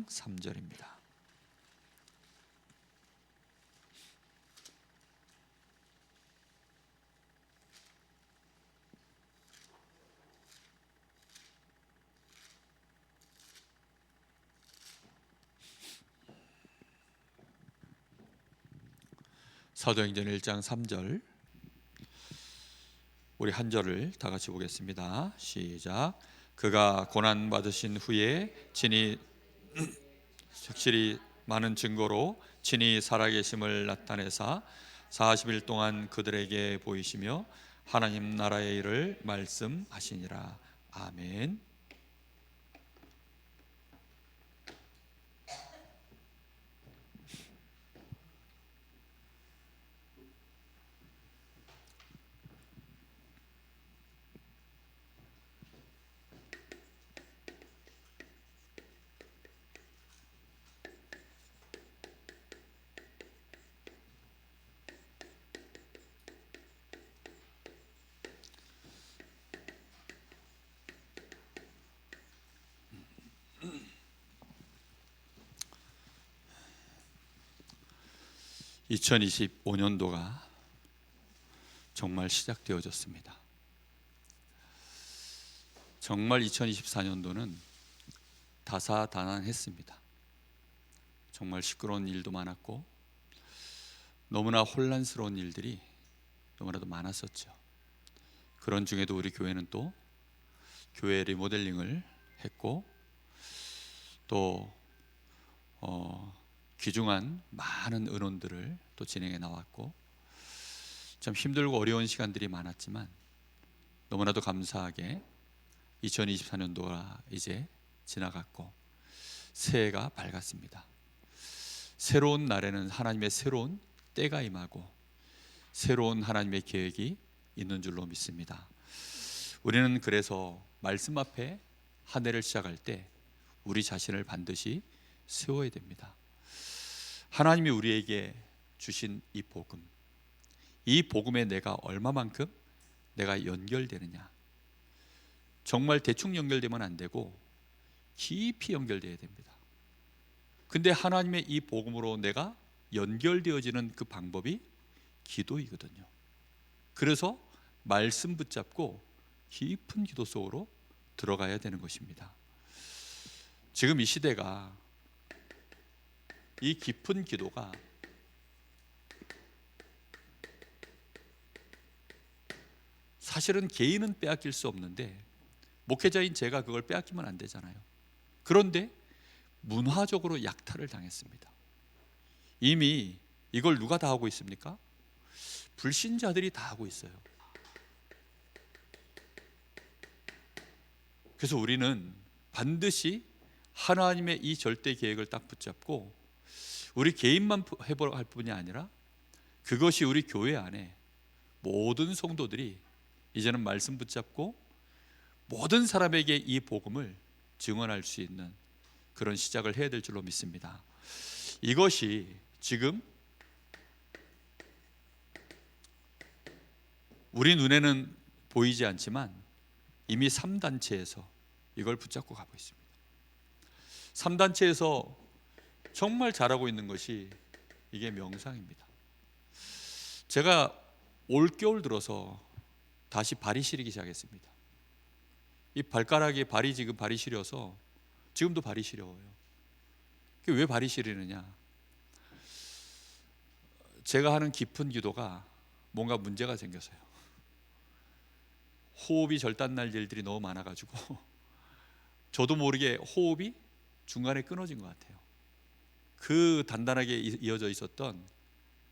1장 3절입니다. 사도행전 1장 3절, 우리 한 절을 다 같이 보겠습니다. 시작. 그가 고난 받으신 후에 친히 확실히 많은 증거로 친히 살아계심을 나타내사 40일 동안 그들에게 보이시며 하나님 나라의 일을 말씀하시니라. 아멘. (2025년도가) 정말 시작되어졌습니다. 정말 2024년도는 다사다난했습니다. 정말 시끄러운 일도 많았고 너무나 혼란스러운 일들이 너무나도 많았었죠. 그런 중에도 우리 교회는 또 교회 리모델링을 했고 또 귀중한 많은 의논들을 또 진행해 나왔고 참 힘들고 어려운 시간들이 많았지만 너무나도 감사하게 2024년도가 이제 지나갔고 새해가 밝았습니다. 새로운 날에는 하나님의 새로운 때가 임하고 새로운 하나님의 계획이 있는 줄로 믿습니다. 우리는 그래서 말씀 앞에 한 해를 시작할 때 우리 자신을 반드시 세워야 됩니다. 하나님이 우리에게 주신 이 복음, 이 복음에 내가 얼마만큼 내가 연결되느냐. 정말 대충 연결되면 안 되고 깊이 연결되어야 됩니다. 근데 하나님의 이 복음으로 내가 연결되어지는 그 방법이 기도이거든요. 그래서 말씀 붙잡고 깊은 기도 속으로 들어가야 되는 것입니다. 지금 이 시대가 이 깊은 기도가 사실은 개인은 빼앗길 수 없는데 목회자인 제가 그걸 빼앗기면 안 되잖아요. 그런데 문화적으로 약탈을 당했습니다. 이미 이걸 누가 다 하고 있습니까? 불신자들이 다 하고 있어요. 그래서 우리는 반드시 하나님의 이 절대 계획을 딱 붙잡고 우리 개인만 할 뿐이 아니라 그것이 우리 교회 안에 모든 성도들이 이제는 말씀 붙잡고 모든 사람에게 이 복음을 증언할 수 있는 그런 시작을 해야 될 줄로 믿습니다. 이것이 지금 우리 눈에는 보이지 않지만 이미 3단체에서 이걸 붙잡고 가고 있습니다. 3단체에서 정말 잘하고 있는 것이 이게 명상입니다. 제가 올겨울 들어서 다시 발이 시리기 시작했습니다. 이 발가락에 지금 발이 시려서 지금도 발이 시려워요. 왜 발이 시리느냐? 제가 하는 깊은 기도가 뭔가 문제가 생겨서요. 호흡이 절단날 일들이 너무 많아가지고 저도 모르게 호흡이 중간에 끊어진 것 같아요. 그 단단하게 이어져 있었던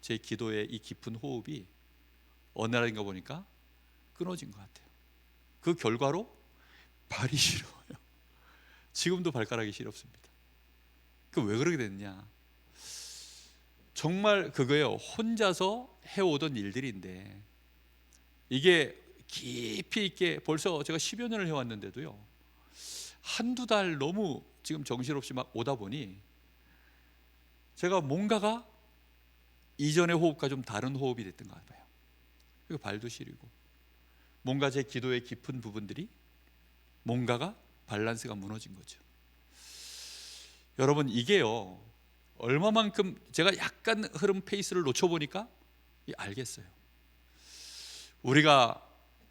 제 기도의 이 깊은 호흡이 어느 날인가 보니까 끊어진 것 같아요. 그 결과로 발이 시려워요. 지금도 발가락이 시렵습니다. 그 왜 그러게 됐냐? 정말 그거예요. 혼자서 해오던 일들인데 이게 깊이 있게 벌써 제가 10여 년을 해왔는데도요, 한두 달 너무 지금 정신없이 막 오다 보니 제가 뭔가가 이전의 호흡과 좀 다른 호흡이 됐던 것 같아요. 그리고 발도 시리고 뭔가 제 기도의 깊은 부분들이 뭔가가 밸런스가 무너진 거죠. 여러분, 이게요, 얼마만큼 제가 약간 흐름 페이스를 놓쳐보니까 알겠어요. 우리가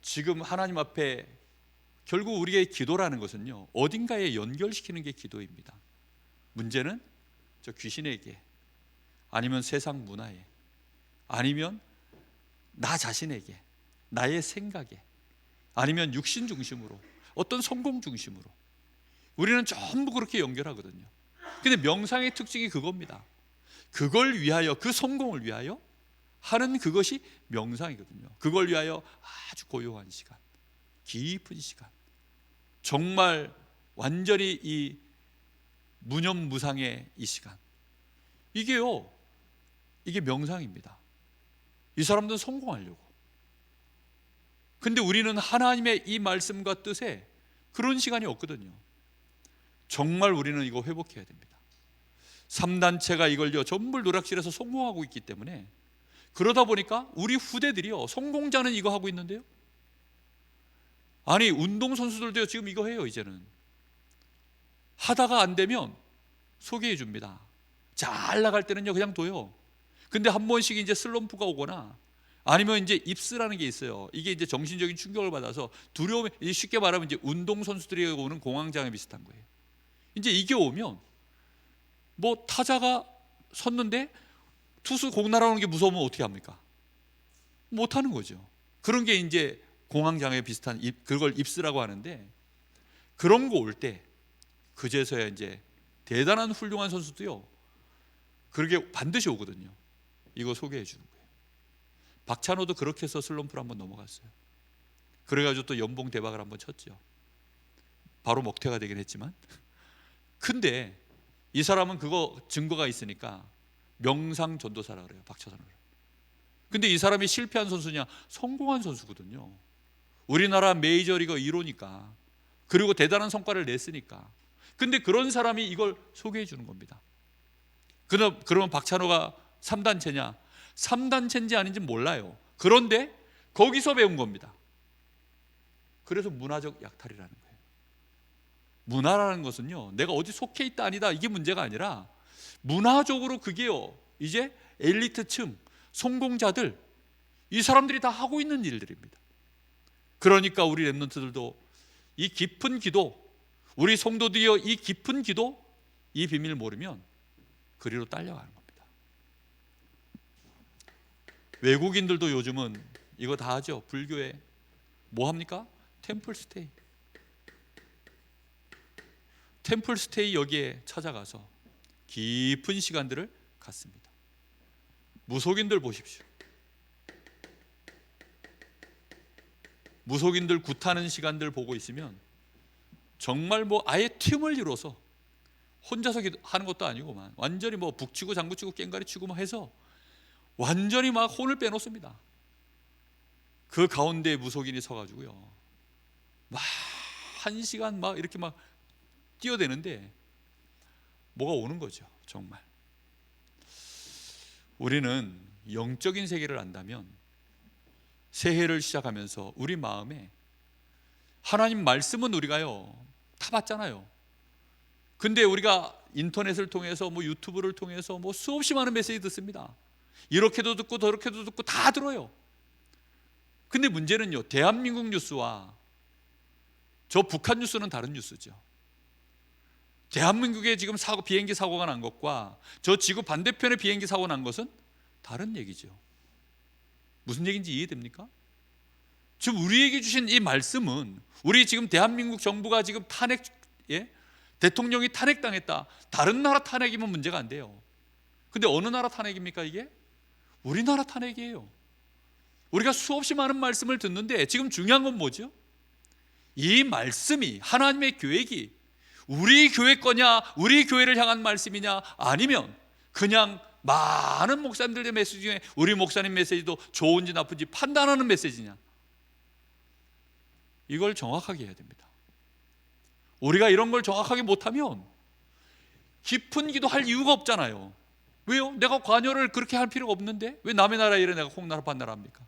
지금 하나님 앞에 결국 우리의 기도라는 것은요, 어딘가에 연결시키는 게 기도입니다. 문제는 저 귀신에게, 아니면 세상 문화에, 아니면 나 자신에게, 나의 생각에, 아니면 육신 중심으로, 어떤 성공 중심으로 우리는 전부 그렇게 연결하거든요. 근데 명상의 특징이 그겁니다. 그걸 위하여, 그 성공을 위하여 하는 그것이 명상이거든요. 그걸 위하여 아주 고요한 시간, 깊은 시간, 정말 완전히 이 무념무상의 이 시간, 이게요, 이게 명상입니다. 이 사람들은 성공하려고. 근데 우리는 하나님의 이 말씀과 뜻에 그런 시간이 없거든요. 정말 우리는 이거 회복해야 됩니다. 3단체가 이걸요 전부 노력실에서 성공하고 있기 때문에, 그러다 보니까 우리 후대들이요, 성공자는 이거 하고 있는데요, 아니 운동선수들도 지금 이거 해요. 이제는 하다가 안 되면 소개해 줍니다. 잘 나갈 때는요 그냥 둬요. 근데 한 번씩 이제 슬럼프가 오거나, 아니면 이제 입스라는 게 있어요. 이게 이제 정신적인 충격을 받아서 두려움에, 쉽게 말하면 이제 운동선수들이 오는 공황장애 비슷한 거예요. 이제 이게 오면 뭐 타자가 섰는데 투수 공 날아오는 게 무서우면 어떻게 합니까? 못 하는 거죠. 그런 게 이제 공황장애 비슷한, 그걸 입스라고 하는데, 그런 거 올 때 그제서야 이제 대단한 훌륭한 선수도요 그렇게 반드시 오거든요. 이거 소개해 주는 거예요. 박찬호도 그렇게 해서 슬럼프를 한번 넘어갔어요. 그래가지고 또 연봉 대박을 한번 쳤죠. 바로 먹튀가 되긴 했지만. 근데 이 사람은 그거 증거가 있으니까 명상 전도사라 그래요, 박찬호를. 근데 이 사람이 실패한 선수냐? 성공한 선수거든요. 우리나라 메이저리거 1호니까, 그리고 대단한 성과를 냈으니까. 근데 그런 사람이 이걸 소개해 주는 겁니다. 그러면 박찬호가 3단체냐? 3단체인지 아닌지 몰라요. 그런데 거기서 배운 겁니다. 그래서 문화적 약탈이라는 거예요. 문화라는 것은요, 내가 어디 속해 있다 아니다 이게 문제가 아니라, 문화적으로 그게요 이제 엘리트층, 성공자들, 이 사람들이 다 하고 있는 일들입니다. 그러니까 우리 렘넌트들도 이 깊은 기도, 우리 성도들이여 이 깊은 기도, 이 비밀을 모르면 그리로 딸려가는 겁니다. 외국인들도 요즘은 이거 다 하죠. 불교에 뭐 합니까? 템플스테이. 템플스테이 여기에 찾아가서 깊은 시간들을 갖습니다. 무속인들 보십시오. 무속인들 굿하는 시간들 보고 있으면 정말 뭐 아예 팀을 이뤄서 혼자서 하는 것도 아니고만, 완전히 뭐 북치고 장구치고 깽가리 치고 막 해서 완전히 막 혼을 빼놓습니다. 그 가운데 무속인이 서가지고요 막 1시간 막 이렇게 막 뛰어대는데 뭐가 오는 거죠. 정말 우리는 영적인 세계를 안다면 새해를 시작하면서 우리 마음에 하나님 말씀은 우리가요 다 봤잖아요. 근데 우리가 인터넷을 통해서 뭐 유튜브를 통해서 뭐 수없이 많은 메시지 듣습니다. 이렇게도 듣고 저렇게도 듣고 다 들어요. 근데 문제는요, 대한민국 뉴스와 저 북한 뉴스는 다른 뉴스죠. 대한민국에 지금 비행기 사고가 난 것과 저 지구 반대편에 비행기 사고 난 것은 다른 얘기죠. 무슨 얘기인지 이해됩니까? 지금 우리에게 주신 이 말씀은, 우리 지금 대한민국 정부가 지금 대통령이 탄핵당했다, 다른 나라 탄핵이면 문제가 안 돼요. 근데 어느 나라 탄핵입니까? 이게 우리나라 탄핵이에요. 우리가 수없이 많은 말씀을 듣는데 지금 중요한 건 뭐죠? 이 말씀이, 하나님의 계획이 우리 교회 거냐, 우리 교회를 향한 말씀이냐, 아니면 그냥 많은 목사님들의 메시지 중에 우리 목사님 메시지도 좋은지 나쁜지 판단하는 메시지냐, 이걸 정확하게 해야 됩니다. 우리가 이런 걸 정확하게 못하면 깊은 기도할 이유가 없잖아요. 왜요? 내가 관여를 그렇게 할 필요가 없는데 왜 남의 나라 일에 내가 홍나라 판나라 합니까?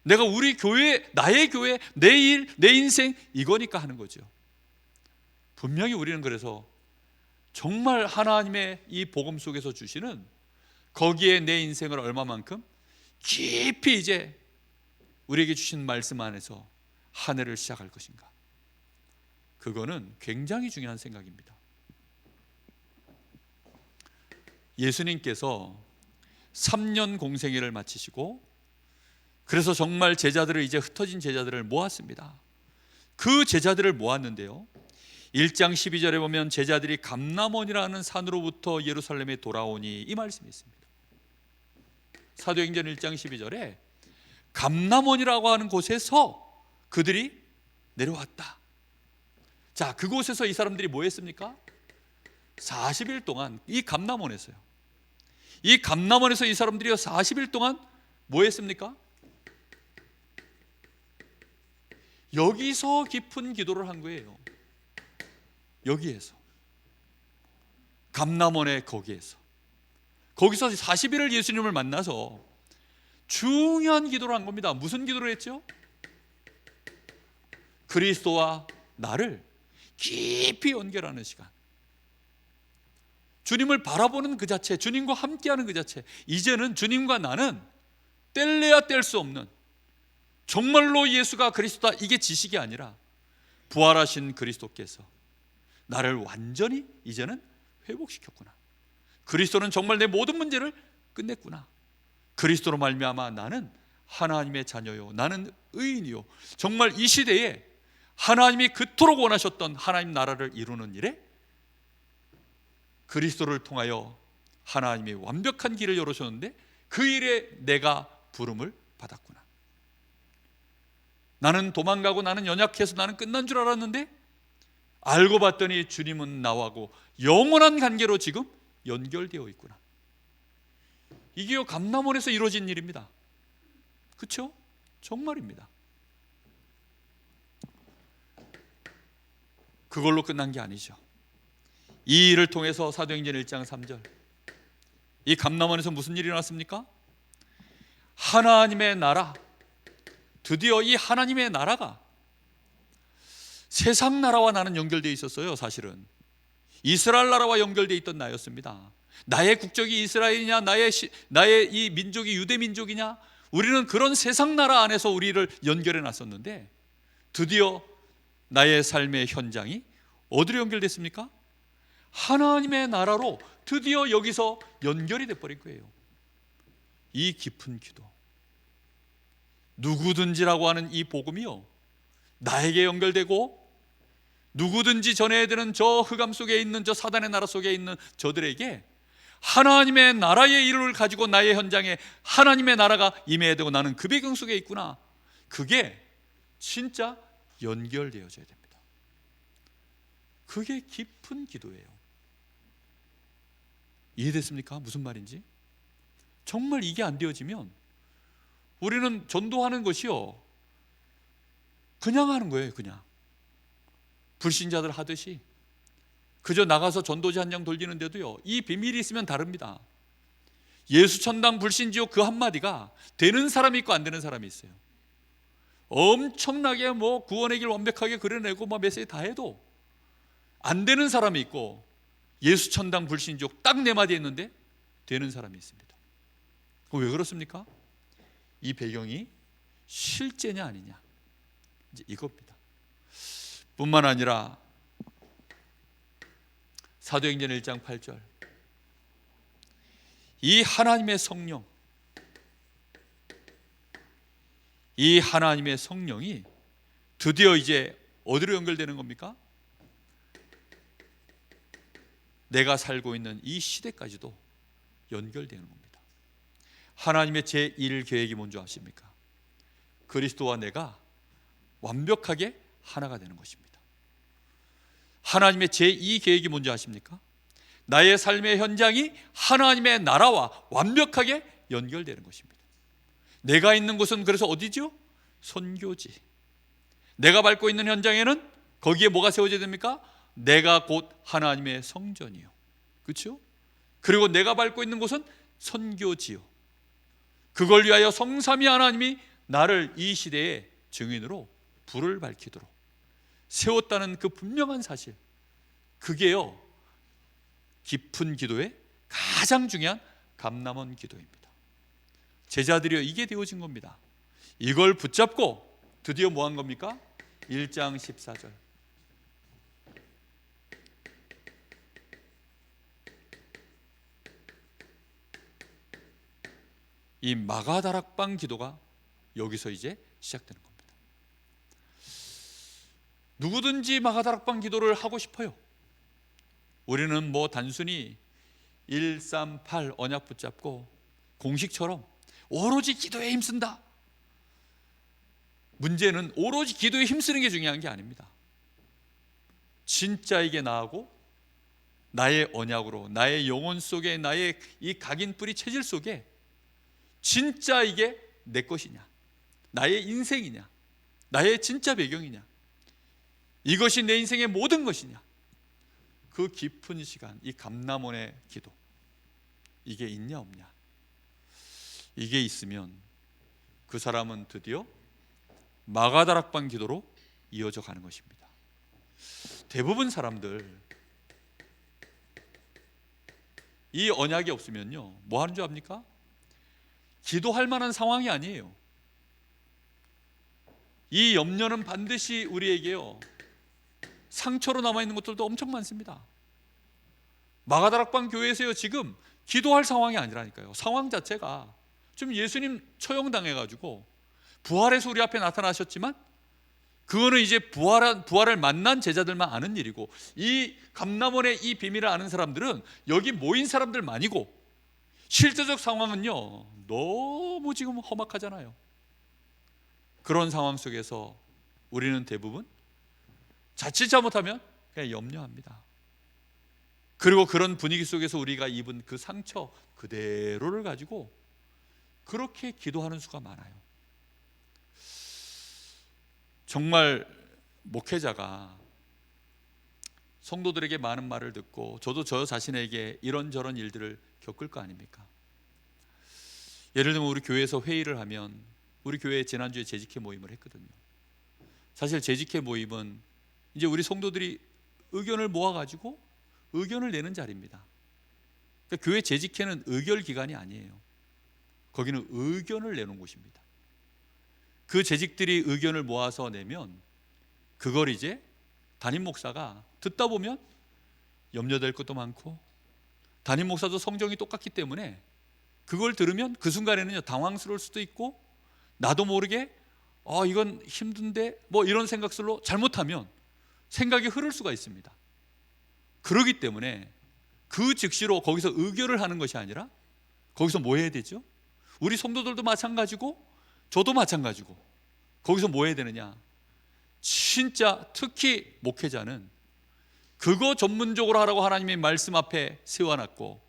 내가 우리 교회, 나의 교회, 내 일, 내 인생, 이거니까 하는 거죠. 분명히 우리는 그래서 정말 하나님의 이 복음 속에서 주시는 거기에 내 인생을 얼마만큼 깊이 이제 우리에게 주신 말씀 안에서 한 해를 시작할 것인가, 그거는 굉장히 중요한 생각입니다. 예수님께서 3년 공생애를 마치시고 그래서 정말 제자들을, 이제 흩어진 제자들을 모았습니다. 그 제자들을 모았는데요, 1장 12절에 보면 제자들이 감람원이라는 산으로부터 예루살렘에 돌아오니, 이 말씀이 있습니다. 사도행전 1장 12절에 감람원이라고 하는 곳에서 그들이 내려왔다. 자, 그곳에서 이 사람들이 뭐 했습니까? 40일 동안 이 감람원에서요, 이 감람원에서 이 사람들이 40일 동안 뭐 했습니까? 여기서 깊은 기도를 한 거예요. 여기에서, 감람원의 거기서 40일을 예수님을 만나서 중요한 기도를 한 겁니다. 무슨 기도를 했죠? 그리스도와 나를 깊이 연결하는 시간, 주님을 바라보는 그 자체, 주님과 함께하는 그 자체. 이제는 주님과 나는 뗄래야 뗄 수 없는, 정말로 예수가 그리스도다, 이게 지식이 아니라 부활하신 그리스도께서 나를 완전히 이제는 회복시켰구나. 그리스도는 정말 내 모든 문제를 끝냈구나. 그리스도로 말미암아 나는 하나님의 자녀요, 나는 의인이요, 정말 이 시대에 하나님이 그토록 원하셨던 하나님 나라를 이루는 일에 그리스도를 통하여 하나님이 완벽한 길을 열어주셨는데 그 일에 내가 부름을 받았구나. 나는 도망가고 나는 연약해서 나는 끝난 줄 알았는데 알고 봤더니 주님은 나하고 영원한 관계로 지금 연결되어 있구나. 이게요, 감람원에서 이루어진 일입니다. 그렇죠? 정말입니다. 그걸로 끝난 게 아니죠. 이 일을 통해서 사도행전 1장 3절, 이 감람원에서 무슨 일이 일어났습니까? 하나님의 나라, 드디어 이 하나님의 나라가 세상 나라와 나는 연결되어 있었어요. 사실은 이스라엘 나라와 연결되어 있던 나였습니다. 나의 국적이 이스라엘이냐, 나의 이 민족이 유대 민족이냐, 우리는 그런 세상 나라 안에서 우리를 연결해 놨었는데 드디어 나의 삶의 현장이 어디로 연결됐습니까? 하나님의 나라로 드디어 여기서 연결이 돼버린 거예요. 이 깊은 기도, 누구든지라고 하는 이 복음이요, 나에게 연결되고 누구든지 전해야 되는 저 흑암 속에 있는 저 사단의 나라 속에 있는 저들에게 하나님의 나라의 일을 가지고 나의 현장에 하나님의 나라가 임해야 되고 나는 그 배경 속에 있구나. 그게 진짜 연결되어져야 됩니다. 그게 깊은 기도예요. 이해됐습니까? 무슨 말인지? 정말 이게 안 되어지면 우리는 전도하는 것이요, 그냥 하는 거예요. 그냥 불신자들 하듯이 그저 나가서 전도지 한 장 돌리는데도요, 이 비밀이 있으면 다릅니다. 예수천당 불신지옥 그 한마디가 되는 사람이 있고 안 되는 사람이 있어요. 엄청나게 뭐 구원의 길 완벽하게 그려내고 뭐 메시지 다 해도 안 되는 사람이 있고, 예수천당 불신지옥 딱 네 마디 했는데 되는 사람이 있습니다. 왜 그렇습니까? 이 배경이 실제냐 아니냐, 이제 이겁니다. 뿐만 아니라 사도행전 1장 8절, 이 하나님의 성령, 이 하나님의 성령이 드디어 이제 어디로 연결되는 겁니까? 내가 살고 있는 이 시대까지도 연결되는 겁니다. 하나님의 제1 계획이 뭔지 아십니까? 그리스도와 내가 완벽하게 하나가 되는 것입니다. 하나님의 제2 계획이 뭔지 아십니까? 나의 삶의 현장이 하나님의 나라와 완벽하게 연결되는 것입니다. 내가 있는 곳은 그래서 어디죠? 선교지. 내가 밟고 있는 현장에는 거기에 뭐가 세워져야 됩니까? 내가 곧 하나님의 성전이요, 그렇죠? 그리고 내가 밟고 있는 곳은 선교지요. 그걸 위하여 성삼위 하나님이 나를 이 시대의 증인으로 불을 밝히도록 세웠다는 그 분명한 사실, 그게요 깊은 기도의 가장 중요한 감람원 기도입니다. 제자들이여, 이게 되어진 겁니다. 이걸 붙잡고 드디어 뭐 한 겁니까? 1장 14절. 이 마가다락방 기도가 여기서 이제 시작되는 겁니다. 누구든지 마가다락방 기도를 하고 싶어요. 우리는 뭐 단순히 138 언약 붙잡고 공식처럼 오로지 기도에 힘쓴다. 문제는 오로지 기도에 힘쓰는 게 중요한 게 아닙니다. 진짜 이게 나하고 나의 언약으로, 나의 영혼 속에, 나의 이 각인 뿌리 체질 속에 진짜 이게 내 것이냐, 나의 인생이냐, 나의 진짜 배경이냐, 이것이 내 인생의 모든 것이냐, 그 깊은 시간, 이 감람원의 기도, 이게 있냐 없냐. 이게 있으면 그 사람은 드디어 마가다락방 기도로 이어져 가는 것입니다. 대부분 사람들 이 언약이 없으면요, 뭐 하는 줄 압니까? 기도할 만한 상황이 아니에요. 이 염려는 반드시 우리에게요, 상처로 남아있는 것들도 엄청 많습니다. 마가다락방 교회에서요, 지금 기도할 상황이 아니라니까요. 상황 자체가 좀 예수님 처형당해가지고 부활해서 우리 앞에 나타나셨지만 그거는 이제 부활을 만난 제자들만 아는 일이고, 이 감람원의 이 비밀을 아는 사람들은 여기 모인 사람들만이고, 실제적 상황은요 너무 지금 험악하잖아요. 그런 상황 속에서 우리는 대부분 자칫 잘못하면 그냥 염려합니다. 그리고 그런 분위기 속에서 우리가 입은 그 상처 그대로를 가지고 그렇게 기도하는 수가 많아요. 정말 목회자가 성도들에게 많은 말을 듣고 저도 저 자신에게 이런저런 일들을 겪을 거 아닙니까? 예를 들면 우리 교회에서 회의를 하면, 우리 교회에 지난주에 재직회 모임을 했거든요. 사실 재직회 모임은 이제 우리 성도들이 의견을 모아가지고 의견을 내는 자리입니다. 그러니까 교회 재직회는 의결 기관이 아니에요. 거기는 의견을 내는 곳입니다. 그 재직들이 의견을 모아서 내면 그걸 이제 담임 목사가 듣다 보면 염려될 것도 많고, 담임 목사도 성정이 똑같기 때문에 그걸 들으면 그 순간에는요 당황스러울 수도 있고, 나도 모르게 이건 힘든데 뭐 이런 생각들로 잘못하면 생각이 흐를 수가 있습니다. 그렇기 때문에 그 즉시로 거기서 의결을 하는 것이 아니라 거기서 뭐 해야 되죠? 우리 성도들도 마찬가지고 저도 마찬가지고 거기서 뭐 해야 되느냐? 진짜 특히 목회자는 그거 전문적으로 하라고 하나님의 말씀 앞에 세워놨고,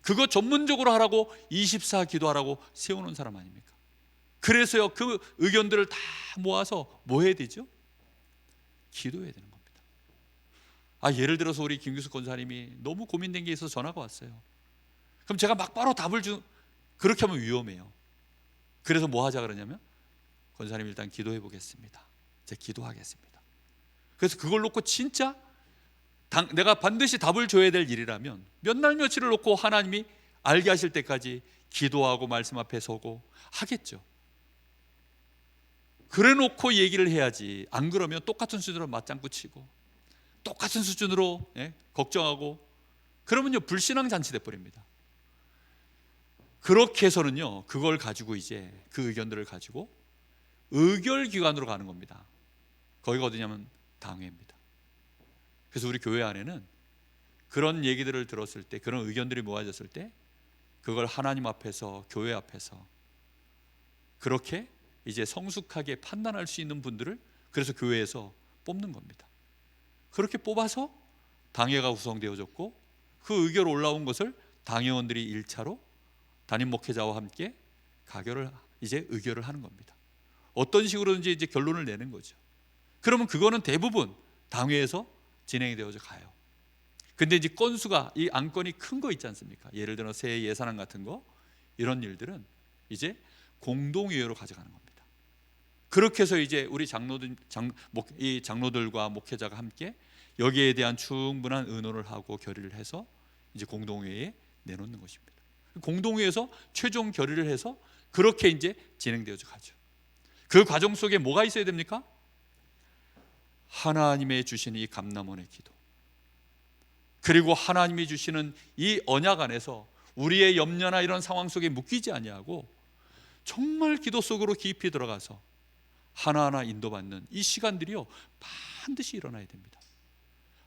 그거 전문적으로 하라고 24 기도하라고 세워놓은 사람 아닙니까? 그래서요 그 의견들을 다 모아서 뭐 해야 되죠? 기도해야 되는 겁니다. 예를 들어서 우리 김규숙 권사님이 너무 고민된 게 있어서 전화가 왔어요. 그럼 제가 막 바로 답을 그렇게 하면 위험해요. 그래서 뭐 하자 그러냐면, 권사님 일단 기도해 보겠습니다. 제가 기도하겠습니다. 그래서 그걸 놓고 진짜 내가 반드시 답을 줘야 될 일이라면 몇 날 며칠을 놓고 하나님이 알게 하실 때까지 기도하고 말씀 앞에 서고 하겠죠. 그래 놓고 얘기를 해야지. 안 그러면 똑같은 수준으로 맞장구 치고 똑같은 수준으로 걱정하고 그러면요 불신앙 잔치 돼버립니다. 그렇게 해서는요 그걸 가지고 이제 그 의견들을 가지고 의결기관으로 가는 겁니다. 거기가 어디냐면 당회입니다. 그래서 우리 교회 안에는 그런 얘기들을 들었을 때, 그런 의견들이 모아졌을 때 그걸 하나님 앞에서, 교회 앞에서 그렇게 이제 성숙하게 판단할 수 있는 분들을 그래서 교회에서 뽑는 겁니다. 그렇게 뽑아서 당회가 구성되어졌고, 그 의결 올라온 것을 당회원들이 1차로 담임 목회자와 함께 이제 의결을 하는 겁니다. 어떤 식으로든지 이제 결론을 내는 거죠. 그러면 그거는 대부분 당회에서 진행이 되어져 가요. 근데 이제 건수가, 이 안건이 큰 거 있지 않습니까? 예를 들어 새해 예산안 같은 거, 이런 일들은 이제 공동의회로 가져가는 겁니다. 그렇게 해서 이제 우리 장로들과 목회자가 함께 여기에 대한 충분한 의논을 하고 결의를 해서 이제 공동회의에 내놓는 것입니다. 공동회의에서 최종 결의를 해서 그렇게 이제 진행되어져 가죠. 그 과정 속에 뭐가 있어야 됩니까? 하나님의 주시는 이 감람원의 기도, 그리고 하나님이 주시는 이 언약 안에서 우리의 염려나 이런 상황 속에 묶이지 아니하고 정말 기도 속으로 깊이 들어가서 하나하나 인도받는 이 시간들이요, 반드시 일어나야 됩니다.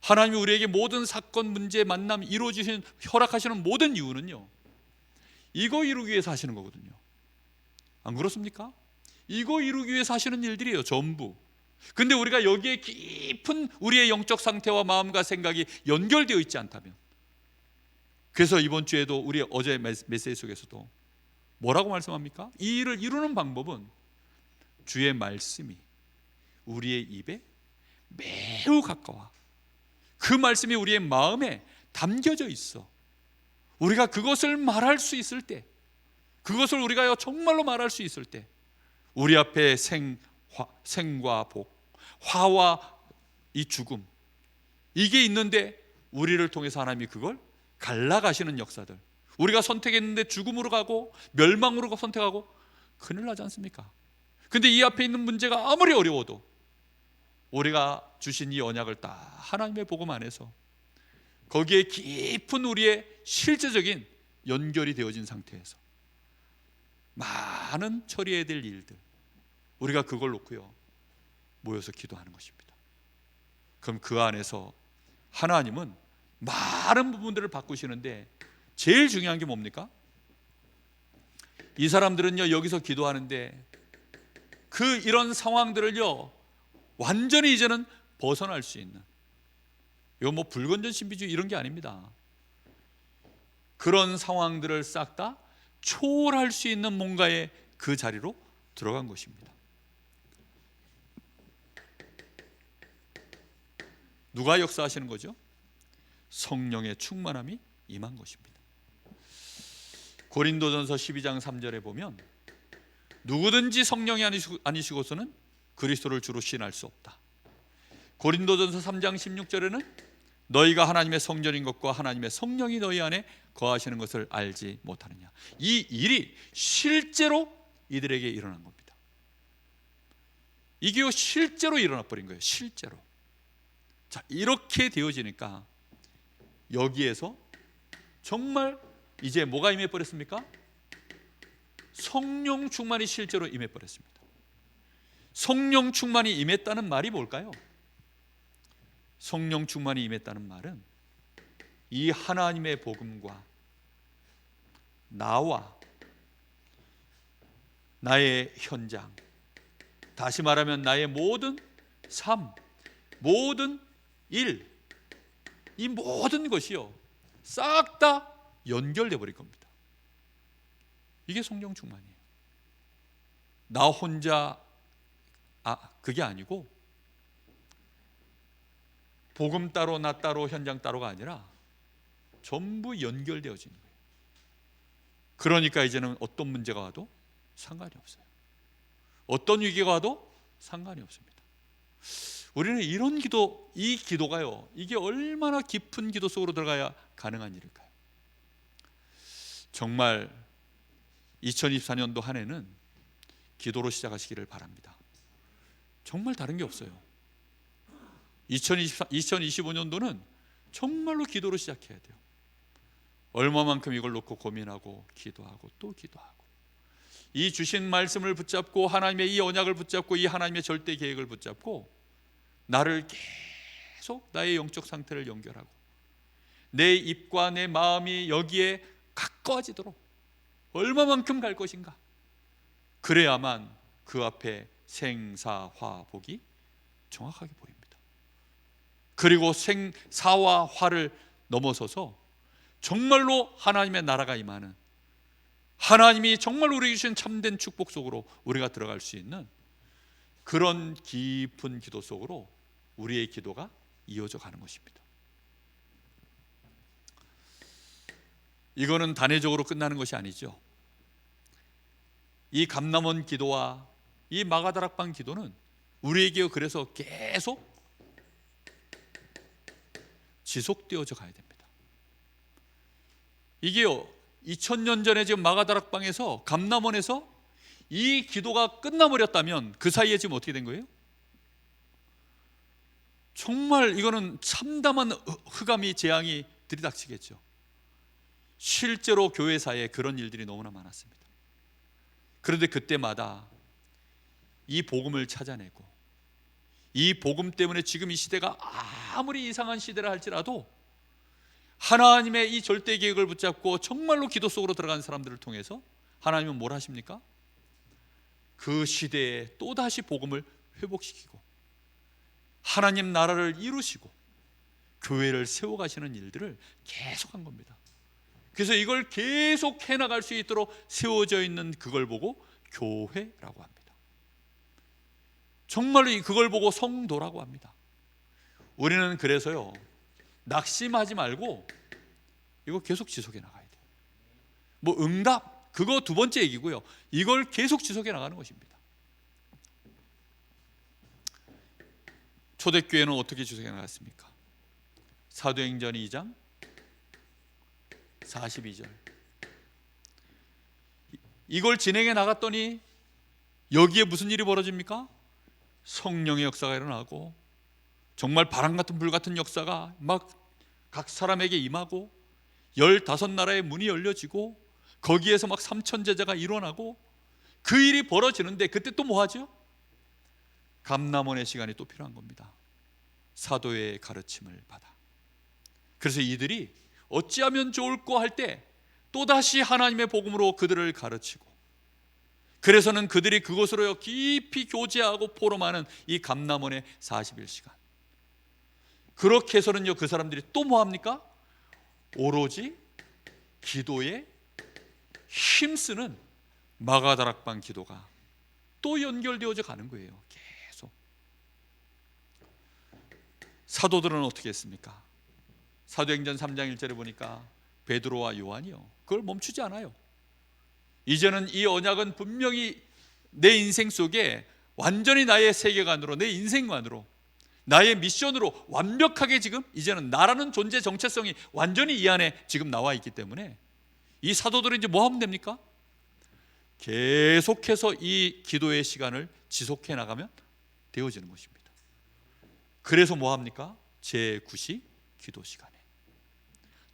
하나님이 우리에게 모든 사건, 문제, 만남 이루어지신, 허락하시는 모든 이유는요, 이거 이루기 위해서 하시는 거거든요. 안 그렇습니까? 이거 이루기 위해서 하시는 일들이에요, 전부. 근데 우리가 여기에 깊은 우리의 영적 상태와 마음과 생각이 연결되어 있지 않다면, 그래서 이번 주에도 우리 어제 메시지 속에서도 뭐라고 말씀합니까? 이 일을 이루는 방법은 주의 말씀이 우리의 입에 매우 가까워, 그 말씀이 우리의 마음에 담겨져 있어. 우리가 그것을 말할 수 있을 때, 그것을 우리가 정말로 말할 수 있을 때, 우리 앞에 생과 복, 화와 이 죽음, 이게 있는데 우리를 통해서 하나님이 그걸 갈라가시는 역사들, 우리가 선택했는데 죽음으로 가고 멸망으로 선택하고 큰일 나지 않습니까? 근데 이 앞에 있는 문제가 아무리 어려워도 우리가 주신 이 언약을 딱 하나님의 복음 안에서 거기에 깊은 우리의 실제적인 연결이 되어진 상태에서 많은 처리해야 될 일들, 우리가 그걸 놓고요 모여서 기도하는 것입니다. 그럼 그 안에서 하나님은 많은 부분들을 바꾸시는데 제일 중요한 게 뭡니까? 이 사람들은요 여기서 기도하는데 그 이런 상황들을요 완전히 이제는 벗어날 수 있는, 이거 뭐 불건전 신비주의 이런 게 아닙니다. 그런 상황들을 싹 다 초월할 수 있는 뭔가의 그 자리로 들어간 것입니다. 누가 역사하시는 거죠? 성령의 충만함이 임한 것입니다. 고린도전서 12장 3절에 보면 누구든지 성령이 아니시고서는 그리스도를 주로 시인할 수 없다. 고린도전서 3장 16절에는 너희가 하나님의 성전인 것과 하나님의 성령이 너희 안에 거하시는 것을 알지 못하느냐. 이 일이 실제로 이들에게 일어난 겁니다. 이게 실제로 일어나 버린 거예요. 실제로. 자, 이렇게 되어지니까 여기에서 정말 이제 뭐가 임해 버렸습니까? 성령 충만이 실제로 임해 버렸습니다. 성령 충만이 임했다는 말이 뭘까요? 성령 충만이 임했다는 말은 이 하나님의 복음과 나와 나의 현장, 다시 말하면 나의 모든 삶, 모든 일, 이 모든 것이요 싹 다 연결돼 버릴 겁니다. 이게 성령 충만이에요. 나 혼자 그게 아니고 복음 따로 나 따로 현장 따로가 아니라 전부 연결되어지는 거예요. 그러니까 이제는 어떤 문제가 와도 상관이 없어요. 어떤 위기가 와도 상관이 없습니다. 우리는 이런 기도, 이 기도가요 이게 얼마나 깊은 기도 속으로 들어가야 가능한 일일까요? 정말 2024년도 한 해는 기도로 시작하시기를 바랍니다. 정말 다른 게 없어요. 2025년도는 정말로 기도로 시작해야 돼요. 얼마만큼 이걸 놓고 고민하고 기도하고 또 기도하고, 이 주신 말씀을 붙잡고 하나님의 이 언약을 붙잡고 이 하나님의 절대 계획을 붙잡고 나를 계속 나의 영적 상태를 연결하고 내 입과 내 마음이 여기에 가까워지도록 얼마만큼 갈 것인가, 그래야만 그 앞에 생사화복이 정확하게 보입니다. 그리고 생사와 화를 넘어서서 정말로 하나님의 나라가 임하는, 하나님이 정말 우리에게 주신 참된 축복 속으로 우리가 들어갈 수 있는 그런 깊은 기도 속으로 우리의 기도가 이어져 가는 것입니다. 이거는 단회적으로 끝나는 것이 아니죠. 이 감람원 기도와 이 마가다락방 기도는 우리에게 그래서 계속 지속되어져 가야 됩니다. 이게요 2000년 전에 지금 마가다락방에서 감람원에서 이 기도가 끝나버렸다면 그 사이에 지금 어떻게 된 거예요? 정말 이거는 참담한 흑암이 재앙이 들이닥치겠죠. 실제로 교회사에 그런 일들이 너무나 많았습니다. 그런데 그때마다 이 복음을 찾아내고 이 복음 때문에 지금 이 시대가 아무리 이상한 시대라 할지라도 하나님의 이 절대 계획을 붙잡고 정말로 기도 속으로 들어간 사람들을 통해서 하나님은 뭘 하십니까? 그 시대에 또다시 복음을 회복시키고 하나님 나라를 이루시고 교회를 세워가시는 일들을 계속한 겁니다. 그래서 이걸 계속 해나갈 수 있도록 세워져 있는 그걸 보고 교회라고 합니다. 정말로 그걸 보고 성도라고 합니다. 우리는 그래서요 낙심하지 말고 이거 계속 지속해 나가야 돼요. 뭐 응답 그거 두 번째 얘기고요, 이걸 계속 지속해 나가는 것입니다. 초대교회는 어떻게 지속해 나갔습니까? 사도행전 2장 42절 이걸 진행해 나갔더니 여기에 무슨 일이 벌어집니까? 성령의 역사가 일어나고 정말 바람 같은 불 같은 역사가 막 각 사람에게 임하고 15나라의 문이 열려지고 거기에서 막 3천 제자가 일어나고 그 일이 벌어지는데 그때 또 뭐 하죠? 감람원의 시간이 또 필요한 겁니다. 사도의 가르침을 받아. 그래서 이들이 어찌하면 좋을까 할 때 또다시 하나님의 복음으로 그들을 가르치고, 그래서는 그들이 그곳으로 깊이 교제하고 포럼하는 이 감람원의 40일시간, 그렇게 해서는요 그 사람들이 또 뭐합니까? 오로지 기도에 힘쓰는 마가다락방 기도가 또 연결되어져 가는 거예요. 계속. 사도들은 어떻게 했습니까? 사도행전 3장 1절에 보니까 베드로와 요한이요 그걸 멈추지 않아요. 이제는 이 언약은 분명히 내 인생 속에 완전히 나의 세계관으로, 내 인생관으로, 나의 미션으로 완벽하게 지금 이제는 나라는 존재 정체성이 완전히 이 안에 지금 나와 있기 때문에 이 사도들은 이제 뭐 하면 됩니까? 계속해서 이 기도의 시간을 지속해 나가면 되어지는 것입니다. 그래서 뭐 합니까? 제9시 기도 시간에,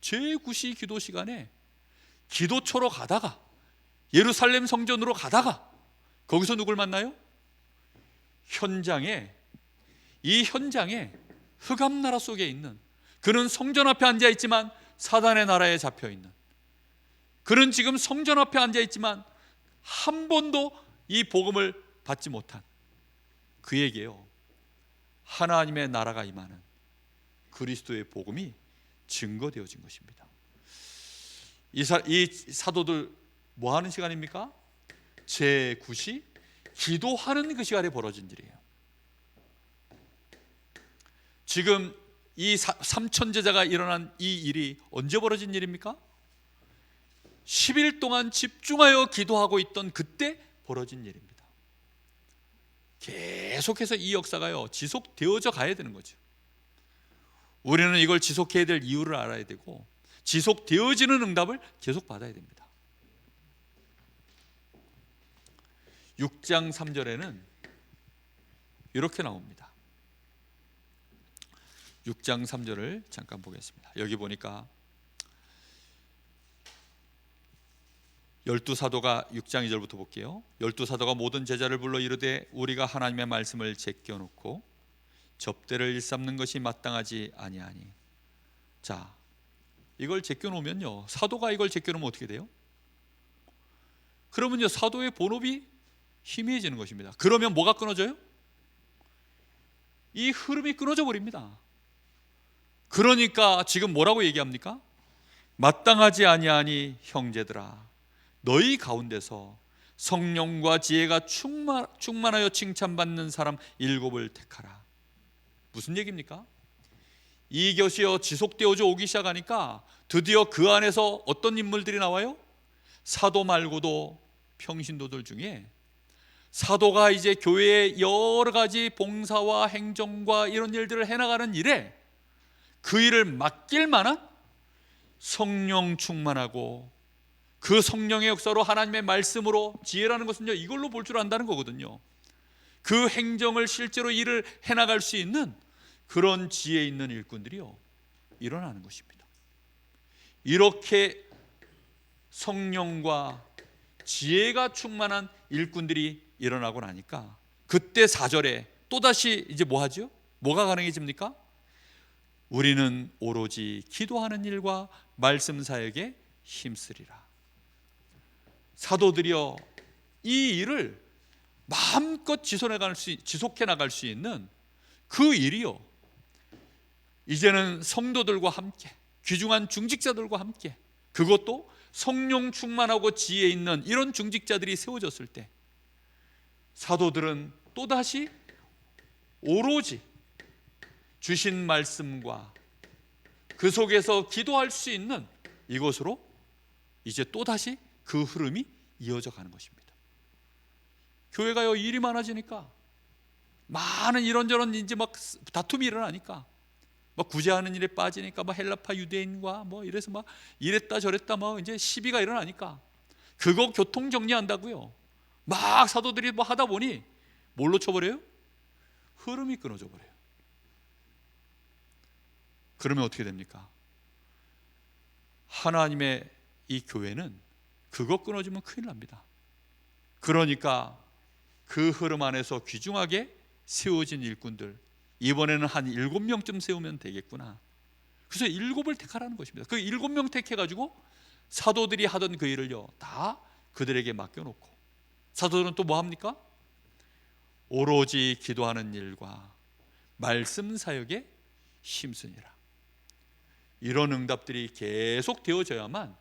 제9시 기도 시간에 기도처로 가다가 예루살렘 성전으로 가다가 거기서 누굴 만나요? 이 현장에 흑암나라 속에 있는, 그는 성전 앞에 앉아 있지만 사단의 나라에 잡혀 있는, 그는 지금 성전 앞에 앉아 있지만 한 번도 이 복음을 받지 못한 그에게요 하나님의 나라가 임하는 그리스도의 복음이 증거되어진 것입니다. 이 사도들 뭐 하는 시간입니까? 제9시 기도하는 그 시간에 벌어진 일이에요. 지금 이 3천 제자가 일어난 이 일이 언제 벌어진 일입니까? 10일 동안 집중하여 기도하고 있던 그때 벌어진 일입니다. 계속해서 이 역사가요 지속되어져 가야 되는 거죠. 우리는 이걸 지속해야 될 이유를 알아야 되고 지속되어지는 응답을 계속 받아야 됩니다. 6장 3절에는 이렇게 나옵니다. 6장 3절을 잠깐 보겠습니다. 여기 보니까 12사도가 6장 2절부터 볼게요. 12사도가 모든 제자를 불러 이르되 우리가 하나님의 말씀을 제껴놓고 접대를 일삼는 것이 마땅하지 아니하니. 자, 이걸 제껴놓으면요 사도가 이걸 제껴놓으면 어떻게 돼요? 그러면요 사도의 본업이 희미해지는 것입니다. 그러면 뭐가 끊어져요? 이 흐름이 끊어져 버립니다. 그러니까 지금 뭐라고 얘기합니까? 마땅하지 아니하니 형제들아 너희 가운데서 성령과 지혜가 충만하여 칭찬받는 사람 7을 택하라. 무슨 얘기입니까? 이것이요 지속되어져 오기 시작하니까 드디어 그 안에서 어떤 인물들이 나와요? 사도 말고도 평신도들 중에 사도가 이제 교회의 여러 가지 봉사와 행정과 이런 일들을 해나가는 일에 그 일을 맡길 만한 성령 충만하고 그 성령의 역사로 하나님의 말씀으로, 지혜라는 것은요 이걸로 볼 줄 안다는 거거든요. 그 행정을 실제로 일을 해나갈 수 있는 그런 지혜 있는 일꾼들이요 일어나는 것입니다. 이렇게 성령과 지혜가 충만한 일꾼들이 일어나고 나니까 그때 4절에 또다시 이제 뭐 하죠? 뭐가 가능해집니까? 우리는 오로지 기도하는 일과 말씀 사역에 힘쓰리라. 사도들이여 이 일을 마음껏 지속해 나갈 수 있는 그 일이요 이제는 성도들과 함께, 귀중한 중직자들과 함께, 그것도 성령 충만하고 지혜 있는 이런 중직자들이 세워졌을 때 사도들은 또다시 오로지 주신 말씀과 그 속에서 기도할 수 있는 이것으로 이제 또다시 그 흐름이 이어져 가는 것입니다. 교회가요 일이 많아지니까 많은 이런저런 이제 막 다툼이 일어나니까 막 구제하는 일에 빠지니까 막 헬라파 유대인과 뭐 이래서 막 이랬다 저랬다 막 이제 시비가 일어나니까 그거 교통 정리한다고요 막 사도들이 뭐 하다 보니 뭘로 쳐버려요? 흐름이 끊어져 버려요. 그러면 어떻게 됩니까? 하나님의 이 교회는 그거 끊어지면 큰일 납니다. 그러니까 그 흐름 안에서 귀중하게 세워진 일꾼들, 이번에는 한 7명쯤 세우면 되겠구나. 그래서 7을 택하라는 것입니다. 그 7명 택해가지고 사도들이 하던 그 일을요 다 그들에게 맡겨놓고 사도들은 또 뭐 합니까? 오로지 기도하는 일과 말씀 사역에 힘쓰니라. 이런 응답들이 계속 되어져야만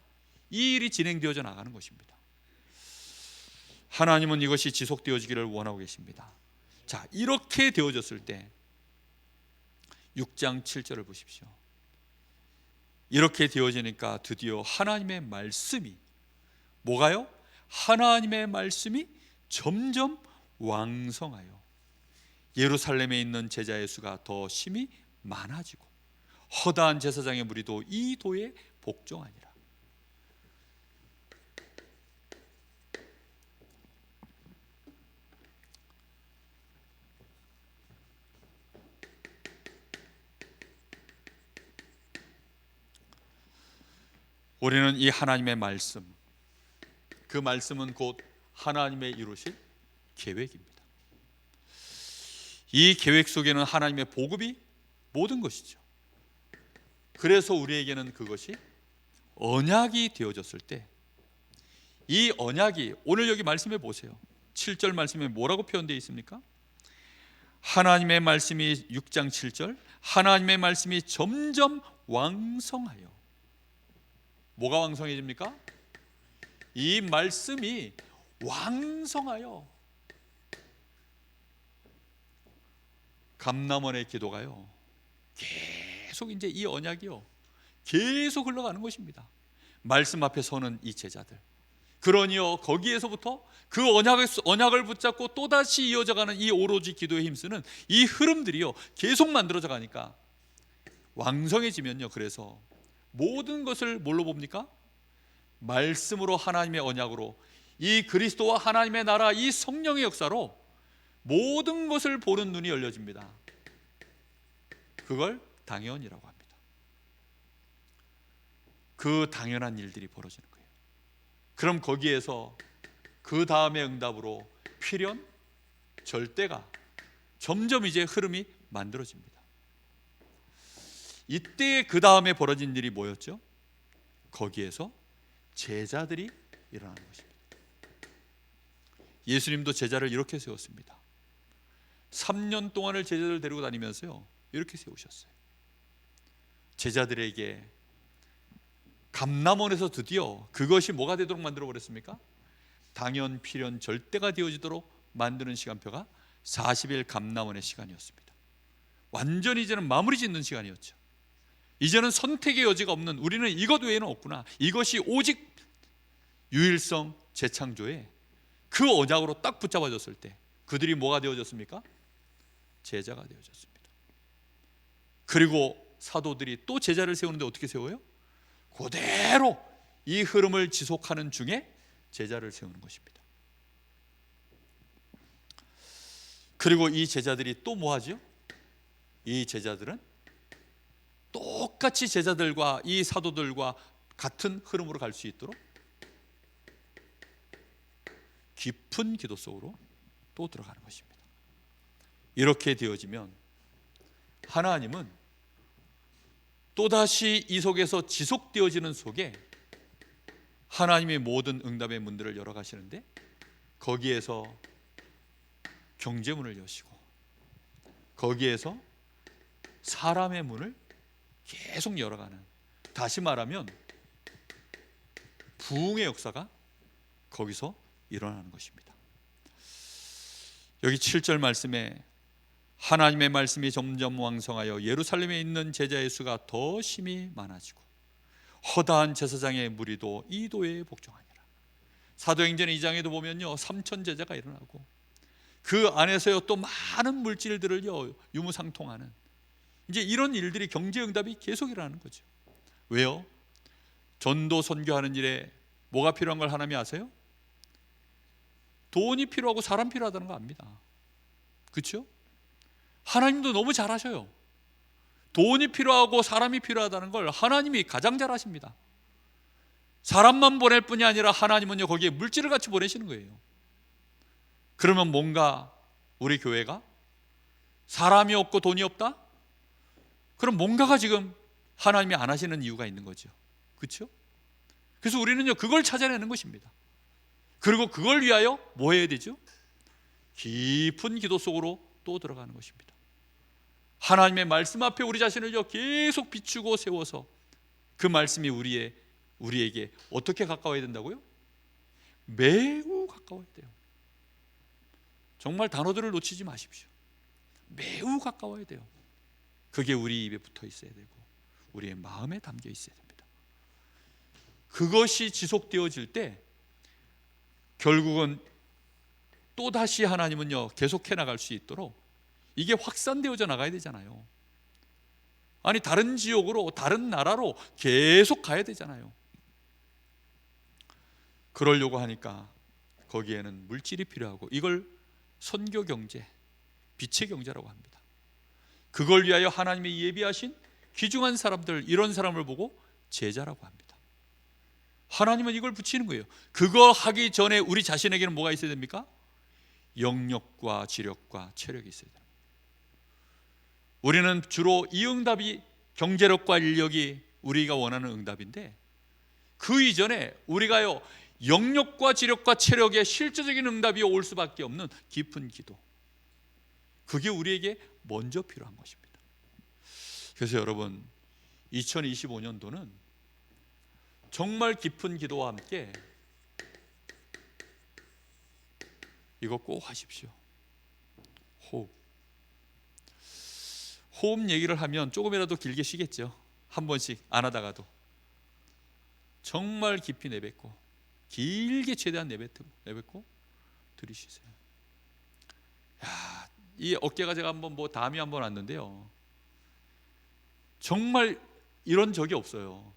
이 일이 진행되어져 나가는 것입니다. 하나님은 이것이 지속되어지기를 원하고 계십니다. 자, 이렇게 되어졌을 때 6장 7절을 보십시오. 이렇게 되어지니까 드디어 하나님의 말씀이 뭐가요? 하나님의 말씀이 점점 왕성하여 예루살렘에 있는 제자의 수가 더 심히 많아지고 허다한 제사장의 무리도 이 도에 복종하니라. 우리는 이 하나님의 말씀, 그 말씀은 곧 하나님의 이루실 계획입니다. 이 계획 속에는 하나님의 복음이 모든 것이죠. 그래서 우리에게는 그것이 언약이 되어졌을 때 이 언약이 오늘 여기 말씀해 보세요. 7절 말씀에 뭐라고 표현되어 있습니까? 하나님의 말씀이 6장 7절 하나님의 말씀이 점점 왕성하여 뭐가 왕성해집니까? 이 말씀이 왕성하여 감람원의 기도가요 계속 이제 이 언약이요 계속 흘러가는 것입니다. 말씀 앞에 서는 이 제자들, 그러니요 거기에서부터 그 언약을 붙잡고 또다시 이어져가는 이 오로지 기도에 힘쓰는 이 흐름들이요 계속 만들어져 가니까 왕성해지면요, 그래서 모든 것을 뭘로 봅니까? 말씀으로, 하나님의 언약으로, 이 그리스도와 하나님의 나라, 이 성령의 역사로 모든 것을 보는 눈이 열려집니다. 그걸 당연이라고 합니다. 그 당연한 일들이 벌어지는 거예요. 그럼 거기에서 그 다음의 응답으로 필연, 절대가 점점 이제 흐름이 만들어집니다. 이때 그 다음에 벌어진 일이 뭐였죠? 거기에서 제자들이 일어나는 것입니다. 예수님도 제자를 이렇게 세웠습니다. 3년 동안을 제자들 데리고 다니면서요 이렇게 세우셨어요. 제자들에게 감람원에서 드디어 그것이 뭐가 되도록 만들어 버렸습니까? 당연, 필연, 절대가 되어지도록 만드는 시간표가 40일 감람원의 시간이었습니다. 완전히 이제는 마무리 짓는 시간이었죠. 이제는 선택의 여지가 없는, 우리는 이것 외에는 없구나, 이것이 오직 유일성 재창조의 그 언약으로 딱 붙잡아졌을 때 그들이 뭐가 되어졌습니까? 제자가 되어졌습니다. 그리고 사도들이 또 제자를 세우는데 어떻게 세워요? 그대로 이 흐름을 지속하는 중에 제자를 세우는 것입니다. 그리고 이 제자들이 또 뭐 하죠? 이 제자들은 똑같이 제자들과 이 사도들과 같은 흐름으로 갈 수 있도록 깊은 기도 속으로 또 들어가는 것입니다. 이렇게 되어지면 하나님은 또다시 이 속에서 지속되어지는 속에 하나님의 모든 응답의 문들을 열어 가시는데, 거기에서 경제문을 여시고 거기에서 사람의 문을 계속 열어가는, 다시 말하면 부흥의 역사가 거기서 일어나는 것입니다. 여기 7절 말씀에 하나님의 말씀이 점점 왕성하여 예루살렘에 있는 제자의 수가 더 심히 많아지고 허다한 제사장의 무리도 이 도에 복종하니라. 사도행전 2장에도 보면요, 3천 제자가 일어나고 그 안에서요 또 많은 물질들을요 유무상통하는, 이제 이런 일들이, 경제응답이 계속 일어나는 거죠. 왜요? 전도 선교하는 일에 뭐가 필요한 걸 하나님이 아세요? 돈이 필요하고 사람 필요하다는 거 압니다. 그렇죠? 하나님도 너무 잘 아셔요. 돈이 필요하고 사람이 필요하다는 걸 하나님이 가장 잘 아십니다. 사람만 보낼 뿐이 아니라 하나님은요 거기에 물질을 같이 보내시는 거예요. 그러면 뭔가 우리 교회가 사람이 없고 돈이 없다? 그럼 뭔가가 지금 하나님이 안 하시는 이유가 있는 거죠. 그렇죠? 그래서 우리는요 그걸 찾아내는 것입니다. 그리고 그걸 위하여 뭐 해야 되죠? 깊은 기도 속으로 또 들어가는 것입니다. 하나님의 말씀 앞에 우리 자신을요 계속 비추고 세워서 그 말씀이 우리에게 어떻게 가까워야 된다고요? 매우 가까워야 돼요. 정말 단어들을 놓치지 마십시오. 매우 가까워야 돼요. 그게 우리 입에 붙어 있어야 되고 우리의 마음에 담겨 있어야 됩니다. 그것이 지속되어질 때 결국은 또다시 하나님은요 계속해 나갈 수 있도록 이게 확산되어져 나가야 되잖아요. 아니 다른 지역으로, 다른 나라로 계속 가야 되잖아요. 그러려고 하니까 거기에는 물질이 필요하고, 이걸 선교 경제, 빛의 경제라고 합니다. 그걸 위하여 하나님이 예비하신 귀중한 사람들, 이런 사람을 보고 제자라고 합니다. 하나님은 이걸 붙이는 거예요. 그거 하기 전에 우리 자신에게는 뭐가 있어야 됩니까? 영력과 지력과 체력이 있어야 됩니다. 우리는 주로 이 응답이, 경제력과 인력이 우리가 원하는 응답인데, 그 이전에 우리가요 영력과 지력과 체력의 실제적인 응답이 올 수밖에 없는 깊은 기도, 그게 우리에게 먼저 필요한 것입니다. 그래서 여러분, 2025년도는 정말 깊은 기도와 함께 이거 꼭 하십시오. 호흡 얘기를 하면 조금이라도 길게 쉬겠죠. 한 번씩 안 하다가도 정말 깊이 내뱉고, 길게 최대한 내뱉고 들이쉬세요. 야, 이 어깨가, 제가 한번 담이 한번 왔는데요, 정말 이런 적이 없어요.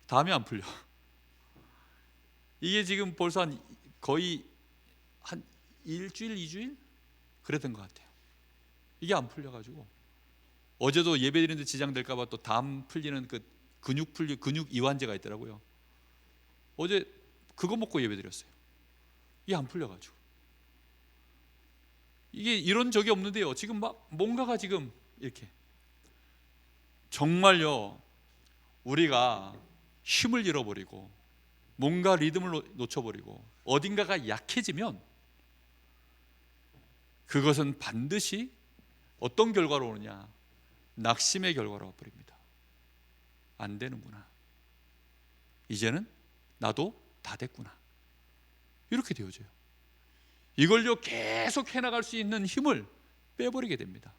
담이 안 풀려. 이게 지금 벌써 거의 한 일주일, 2주일 그랬던 것 같아요. 이게 안 풀려가지고 어제도 예배드리는데 지장될까봐 또 담 풀리는 그 근육 이완제가 있더라고요. 어제 그거 먹고 예배드렸어요. 이게 안 풀려가지고. 이게 이런 적이 없는데요, 지금 막 뭔가가 지금 이렇게, 정말요 우리가 힘을 잃어버리고 뭔가 리듬을 놓쳐버리고 어딘가가 약해지면 그것은 반드시 어떤 결과로 오느냐? 낙심의 결과로 와버립니다. 안 되는구나, 이제는 나도 다 됐구나, 이렇게 되어져요. 이걸요 계속 해나갈 수 있는 힘을 빼버리게 됩니다.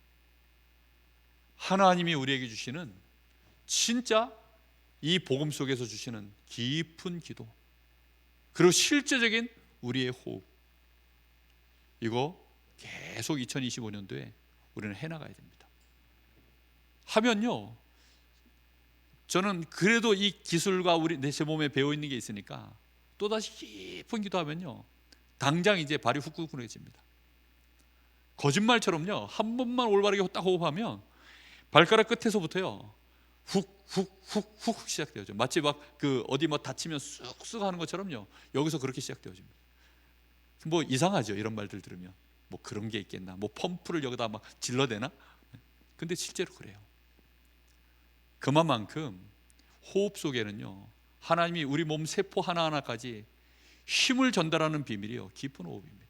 하나님이 우리에게 주시는, 진짜 이 복음 속에서 주시는 깊은 기도, 그리고 실제적인 우리의 호흡, 이거 계속 2025년도에 우리는 해나가야 됩니다. 하면요 저는 그래도 이 기술과 제 몸에 배어 있는 게 있으니까 또다시 깊은 기도하면요, 당장 이제 발이 후끈후끈해집니다. 거짓말처럼요, 한 번만 올바르게 딱 호흡하면 발가락 끝에서부터요 훅훅훅훅 시작되어져. 마치 막 어디 뭐 다치면 쑥쑥 하는 것처럼요, 여기서 그렇게 시작되어집니다. 뭐 이상하죠, 이런 말들 들으면. 뭐 그런 게 있겠나, 뭐 펌프를 여기다 막 질러대나? 근데 실제로 그래요. 그만큼 호흡 속에는요, 하나님이 우리 몸 세포 하나하나까지 힘을 전달하는 비밀이요, 깊은 호흡입니다.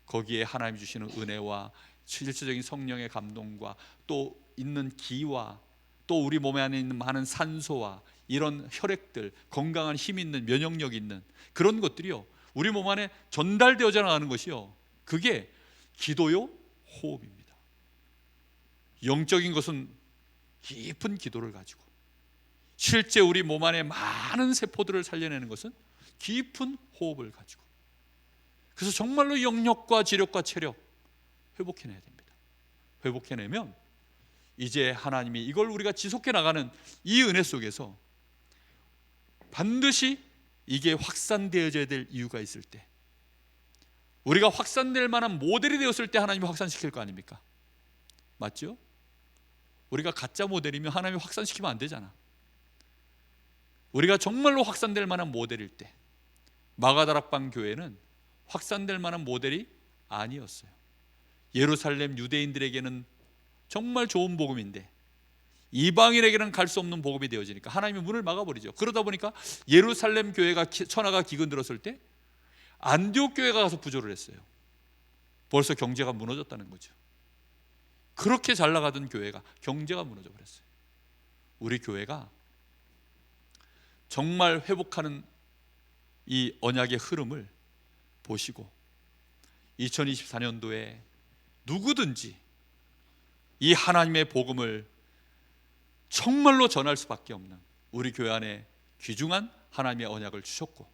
거기에 하나님이 주시는 은혜와 실질적인 성령의 감동과 또 있는 기와 또 우리 몸에 안에 있는 많은 산소와 이런 혈액들, 건강한 힘 있는 면역력 있는 그런 것들이요, 우리 몸 안에 전달되어져 나가는 것이요, 그게 기도요 호흡입니다. 영적인 것은 깊은 기도를 가지고, 실제 우리 몸 안에 많은 세포들을 살려내는 것은 깊은 호흡을 가지고, 그래서 정말로 영력과 지력과 체력 회복해내야 됩니다. 회복해내면 이제 하나님이 이걸 우리가 지속해 나가는 이 은혜 속에서 반드시 이게 확산되어져야 될 이유가 있을 때, 우리가 확산될 만한 모델이 되었을 때 하나님이 확산시킬 거 아닙니까? 맞죠? 우리가 가짜 모델이면 하나님이 확산시키면 안 되잖아. 우리가 정말로 확산될 만한 모델일 때, 마가다락방 교회는 확산될 만한 모델이 아니었어요. 예루살렘 유대인들에게는 정말 좋은 복음인데 이방인에게는 갈 수 없는 복음이 되어지니까 하나님이 문을 막아버리죠. 그러다 보니까 예루살렘 교회가 천하가 기근들었을 때 안디옥 교회가 가서 부조를 했어요. 벌써 경제가 무너졌다는 거죠. 그렇게 잘 나가던 교회가 경제가 무너져 버렸어요. 우리 교회가 정말 회복하는 이 언약의 흐름을 보시고 2024년도에 누구든지 이 하나님의 복음을 정말로 전할 수밖에 없는 우리 교회 안에 귀중한 하나님의 언약을 주셨고,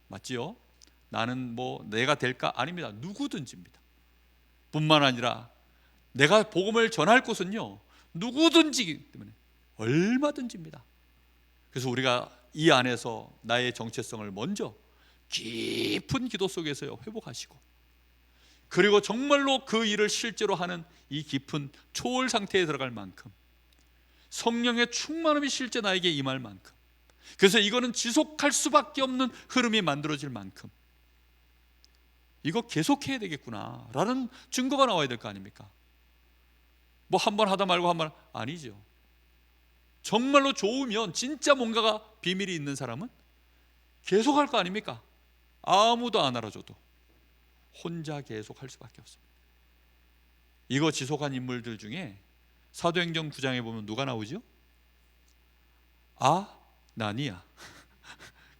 맞지요? 나는 뭐 내가 될까? 아닙니다. 누구든지입니다. 뿐만 아니라 내가 복음을 전할 곳은요, 누구든지이기 때문에 얼마든지입니다. 그래서 우리가 이 안에서 나의 정체성을 먼저 깊은 기도 속에서 회복하시고, 그리고 정말로 그 일을 실제로 하는 이 깊은 초월 상태에 들어갈 만큼 성령의 충만함이 실제 나에게 임할 만큼, 그래서 이거는 지속할 수밖에 없는 흐름이 만들어질 만큼 이거 계속해야 되겠구나 라는 증거가 나와야 될 거 아닙니까? 뭐 한 번 하다 말고 한 번, 아니죠. 정말로 좋으면, 진짜 뭔가가 비밀이 있는 사람은 계속할 거 아닙니까? 아무도 안 알아줘도 혼자 계속 할 수밖에 없습니다. 이거 지속한 인물들 중에 사도행전 9장에 보면 누가 나오죠? 아나니아.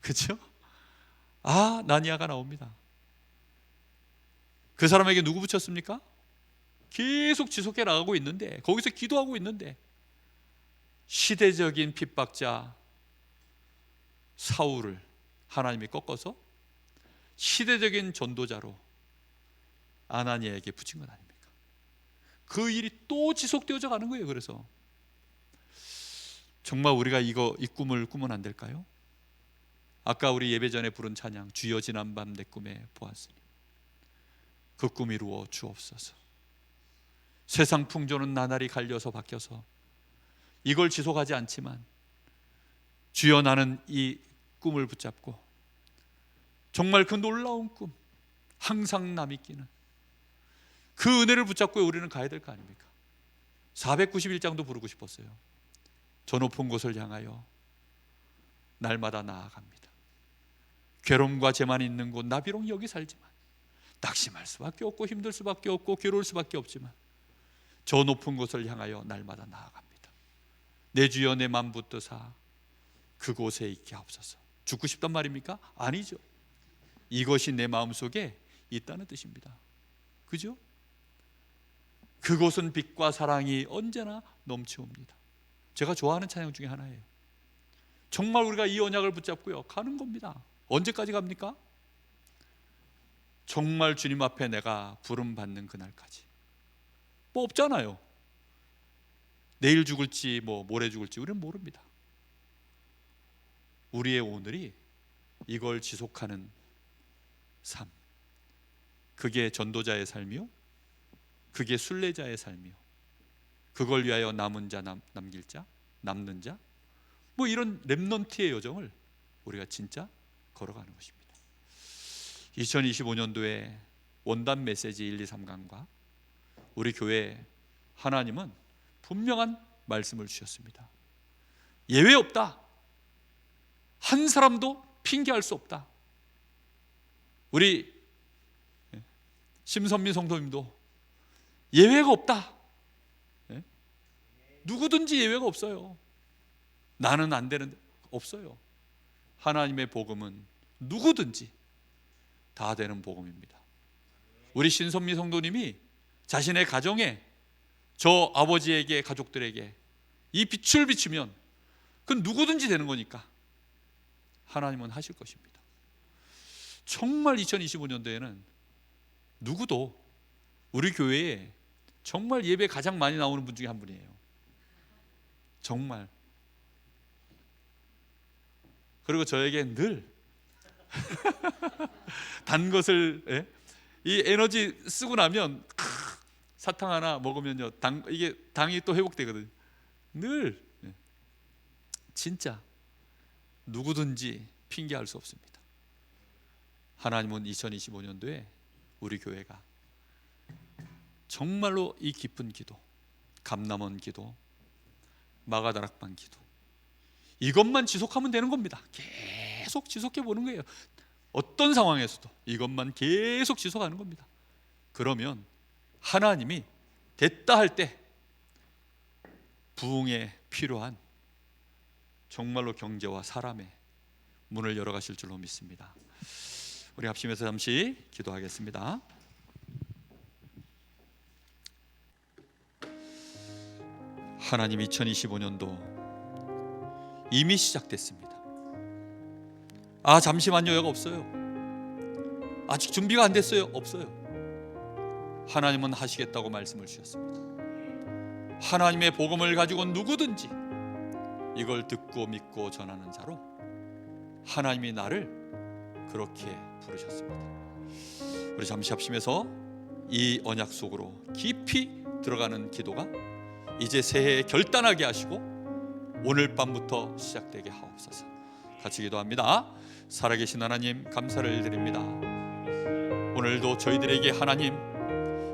그렇죠? 아나니아가 나옵니다. 그 사람에게 누구 붙였습니까? 계속 지속해 나가고 있는데, 거기서 기도하고 있는데 시대적인 핍박자 사울을 하나님이 꺾어서 시대적인 전도자로 아나니아에게 붙인 것 아닙니까? 그 일이 또 지속되어져 가는 거예요. 그래서 정말 우리가 이 꿈을 꾸면 안 될까요? 아까 우리 예배 전에 부른 찬양, 주여 지난밤 내 꿈에 보았으니 그 꿈 이루어 주옵소서. 세상 풍조는 나날이 갈려서 바뀌어서 이걸 지속하지 않지만 주여 나는 이 꿈을 붙잡고 정말 그 놀라운 꿈, 항상 남이 끼는 그 은혜를 붙잡고 우리는 가야 될 거 아닙니까? 491장도 부르고 싶었어요. 저 높은 곳을 향하여 날마다 나아갑니다. 괴로움과 재만 있는 곳, 나 비록 여기 살지만 낙심할 수밖에 없고 힘들 수밖에 없고 괴로울 수밖에 없지만 저 높은 곳을 향하여 날마다 나아갑니다. 내 주여 내 맘 붙드사 그곳에 있게 하옵소서. 죽고 싶단 말입니까? 아니죠. 이것이 내 마음속에 있다는 뜻입니다. 그죠? 그곳은 빛과 사랑이 언제나 넘치옵니다. 제가 좋아하는 찬양 중에 하나예요. 정말 우리가 이 언약을 붙잡고요 가는 겁니다. 언제까지 갑니까? 정말 주님 앞에 내가 부름 받는 그날까지. 뭐 없잖아요. 내일 죽을지 뭐 모레 죽을지 우리는 모릅니다. 우리의 오늘이 이걸 지속하는 삶, 그게 전도자의 삶이요, 그게 순례자의 삶이요, 그걸 위하여 남은 자, 남길 자, 남는 자, 뭐 이런 렘넌트의 여정을 우리가 진짜 걸어가는 것입니다. 2025년도에 원단 메시지 1, 2, 3강과 우리 교회에 하나님은 분명한 말씀을 주셨습니다. 예외 없다. 한 사람도 핑계할 수 없다. 우리 심선미 성도님도 예외가 없다. 누구든지 예외가 없어요. 나는 안 되는데 없어요. 하나님의 복음은 누구든지 다 되는 복음입니다. 우리 신선미 성도님이 자신의 가정에, 저 아버지에게, 가족들에게 이 빛을 비추면 그건 누구든지 되는 거니까 하나님은 하실 것입니다. 정말 2025년도에는 누구도, 우리 교회에 정말 예배 가장 많이 나오는 분 중에 한 분이에요. 정말. 그리고 저에게 늘 단 것을, 이 에너지 쓰고 나면 사탕 하나 먹으면요, 이게 당이 또 회복되거든요. 늘 진짜 누구든지 핑계할 수 없습니다. 하나님은 2025년도에 우리 교회가 정말로 이 깊은 기도, 감남원 기도, 마가다락방 기도, 이것만 지속하면 되는 겁니다. 계속 지속해 보는 거예요. 어떤 상황에서도 이것만 계속 지속하는 겁니다. 그러면 하나님이 됐다 할 때 부흥에 필요한 정말로 경제와 사람의 문을 열어가실 줄로 믿습니다. 우리 합심해서 잠시 기도하겠습니다. 하나님, 2025년도 이미 시작됐습니다. 잠시만요, 여가 없어요. 아직 준비가 안 됐어요. 없어요. 하나님은 하시겠다고 말씀을 주셨습니다. 하나님의 복음을 가지고 누구든지 이걸 듣고 믿고 전하는 자로 하나님이 나를 그렇게 부르셨습니다. 우리 잠시 합심해서 이 언약 속으로 깊이 들어가는 기도가 이제 새해에 결단하게 하시고 오늘 밤부터 시작되게 하옵소서. 같이 기도합니다. 살아계신 하나님, 감사를 드립니다. 오늘도 저희들에게 하나님,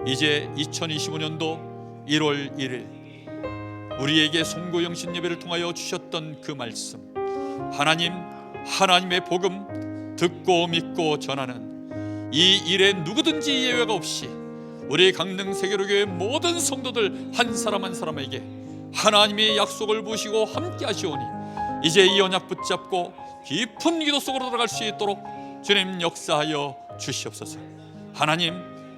이제 2025년도 1월 1일 우리에게 송구영신 예배를 통하여 주셨던 그 말씀, 하나님, 하나님의 복음 듣고 믿고 전하는 이 일에 누구든지 예외가 없이 우리 강릉 세계로교회 모든 성도들 한 사람 한 사람에게 하나님의 약속을 보시고 함께 하시오니 이제 이 언약 붙잡고 깊은 기도 속으로 들어갈 수 있도록 주님 역사하여 주시옵소서. 하나님,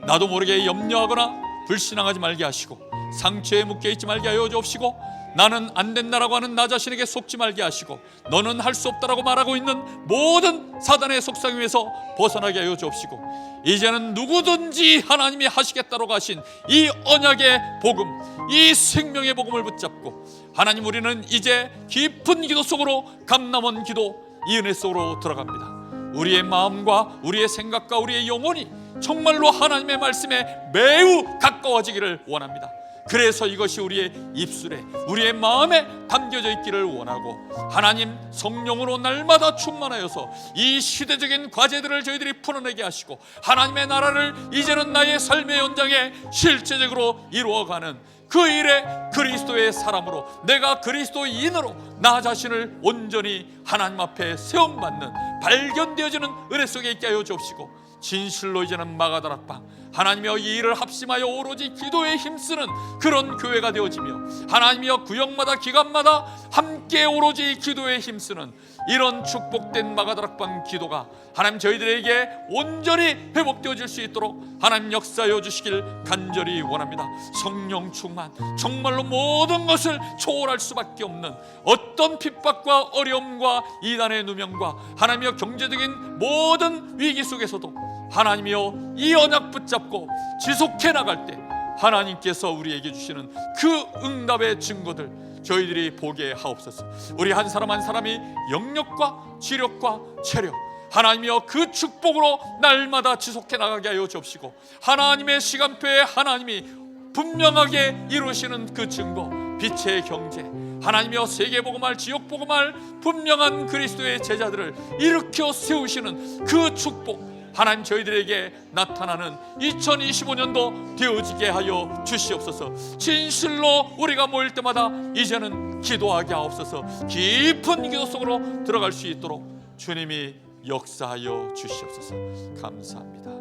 나도 모르게 염려하거나 불신앙하지 말게 하시고 상처에 묶여있지 말게 하여 주옵시고 나는 안 된다라고 하는 나 자신에게 속지 말게 하시고 너는 할 수 없다라고 말하고 있는 모든 사단의 속삭임에서 벗어나게 하여 주옵시고 이제는 누구든지 하나님이 하시겠다라고 하신 이 언약의 복음, 이 생명의 복음을 붙잡고 하나님, 우리는 이제 깊은 기도 속으로 감남원 기도, 이 은혜 속으로 들어갑니다. 우리의 마음과 우리의 생각과 우리의 영혼이 정말로 하나님의 말씀에 매우 가까워지기를 원합니다. 그래서 이것이 우리의 입술에, 우리의 마음에 담겨져 있기를 원하고 하나님, 성령으로 날마다 충만하여서 이 시대적인 과제들을 저희들이 풀어내게 하시고 하나님의 나라를 이제는 나의 삶의 현장에 실제적으로 이루어가는 그 일에 그리스도의 사람으로, 내가 그리스도인으로 나 자신을 온전히 하나님 앞에 세움받는, 발견되어지는 은혜 속에 있게 하여 주옵시고 진실로 이제는 마가다락방, 하나님이여 이 일을 합심하여 오로지 기도에 힘쓰는 그런 교회가 되어지며 하나님이여 구역마다 기간마다 함께 오로지 기도에 힘쓰는 이런 축복된 마가다락방 기도가 하나님 저희들에게 온전히 회복되어질 수 있도록 하나님 역사하여 주시길 간절히 원합니다. 성령 충만, 정말로 모든 것을 초월할 수밖에 없는 어떤 핍박과 어려움과 이단의 누명과 하나님이여 경제적인 모든 위기 속에서도 하나님이여 이 언약 붙잡고 지속해 나갈 때 하나님께서 우리에게 주시는 그 응답의 증거들 저희들이 보게 하옵소서. 우리 한 사람 한 사람이 영력과 지력과 체력, 하나님이여 그 축복으로 날마다 지속해 나가게 하여 주옵시고, 하나님의 시간표에 하나님이 분명하게 이루시는 그 증거, 빛의 경제, 하나님이여 세계복음할, 지역복음할 분명한 그리스도의 제자들을 일으켜 세우시는 그 축복, 하나님 저희들에게 나타나는 2025년도 되어지게 하여 주시옵소서. 진실로 우리가 모일 때마다 이제는 기도하게 하옵소서. 깊은 기도 속으로 들어갈 수 있도록 주님이 역사하여 주시옵소서. 감사합니다.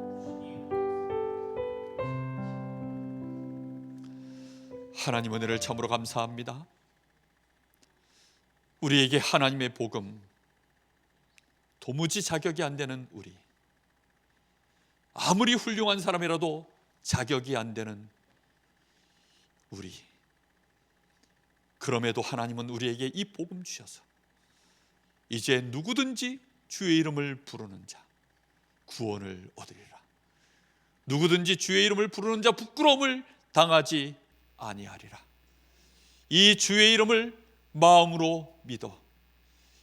하나님 은혜를 참으로 감사합니다. 우리에게 하나님의 복음, 도무지 자격이 안 되는 우리, 아무리 훌륭한 사람이라도 자격이 안 되는 우리, 그럼에도 하나님은 우리에게 이 복음 주셔서 이제 누구든지 주의 이름을 부르는 자 구원을 얻으리라. 누구든지 주의 이름을 부르는 자 부끄러움을 당하지 아니하리라. 이 주의 이름을 마음으로 믿어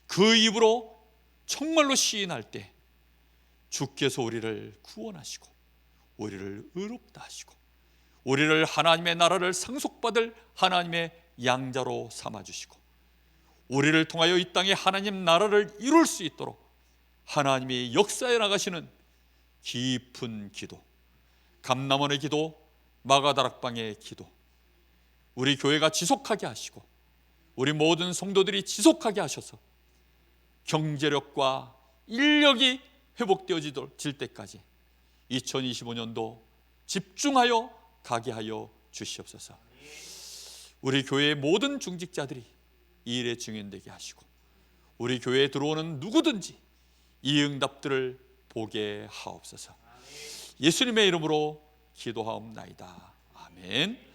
그 입으로 정말로 시인할 때 주께서 우리를 구원하시고 우리를 의롭다 하시고 우리를 하나님의 나라를 상속받을 하나님의 양자로 삼아주시고 우리를 통하여 이 땅에 하나님 나라를 이룰 수 있도록 하나님이 역사해 나가시는 깊은 기도, 감람원의 기도, 마가다락방의 기도, 우리 교회가 지속하게 하시고 우리 모든 성도들이 지속하게 하셔서 경제력과 인력이 회복되어질 때까지 2025년도 집중하여 가게 하여 주시옵소서. 우리 교회의 모든 중직자들이 이 일에 증인되게 하시고 우리 교회에 들어오는 누구든지 이 응답들을 보게 하옵소서. 예수님의 이름으로 기도하옵나이다. 아멘.